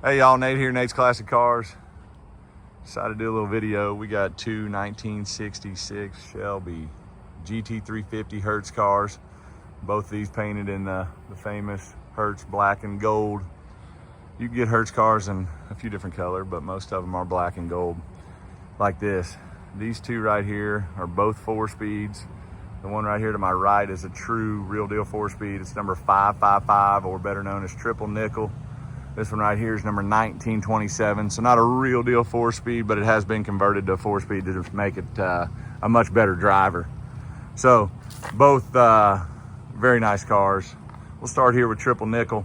Hey y'all, Nate here, Nate's Classic Cars. Decided to do a little video. We got two 1966 Shelby GT350 Hertz cars. Both these painted in the famous Hertz black and gold. You can get Hertz cars in a few different colors, but most of them are black and gold like this. These two right here are both 4-speeds. The one right here to my right is a true real deal 4-speed. It's number 555, or better known as triple nickel. This one right here is number 1927. So not a real deal 4-speed, but it has been converted to a 4-speed to just make it a much better driver. So both very nice cars. We'll start here with triple nickel.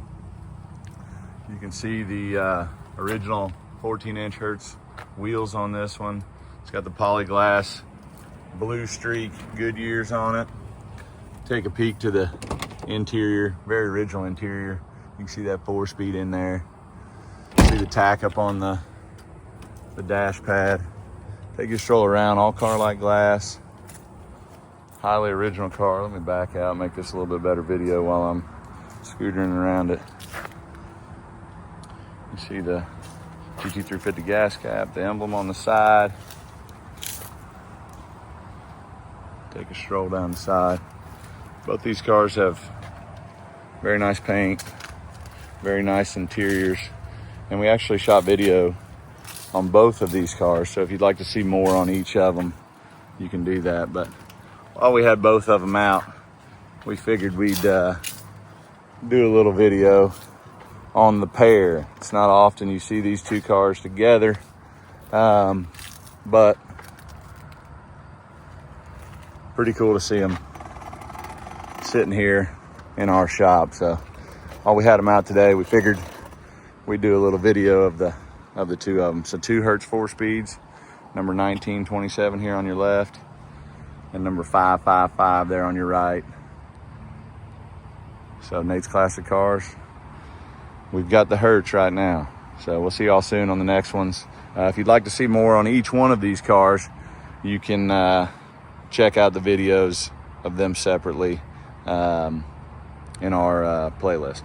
You can see the original 14-inch Hertz wheels on this one. It's got the polyglass blue streak Goodyears on it. Take a peek to the interior, very original interior. You can see that 4-speed in there. See the tack up on the dash pad. Take your stroll around, all car-like glass. Highly original car. Let me back out, make this a little bit better video while I'm scootering around it. You see the GT350 gas cap, the emblem on the side. Take a stroll down the side. Both these cars have very nice paint, very nice interiors, and we actually shot video on both of these cars, so if you'd like to see more on each of them, you can do that. But while we had both of them out, we figured we'd do a little video on the pair. It's not often you see these two cars together, but pretty cool to see them sitting here in our shop. So while we had them out today, we figured we'd do a little video of the two of them. So two Hertz 4-speeds, number 1927 here on your left, and number 555 there on your right. So Nate's Classic Cars, we've got the Hertz right now. So we'll see y'all soon on the next ones. If you'd like to see more on each one of these cars, you can check out the videos of them separately in our playlist.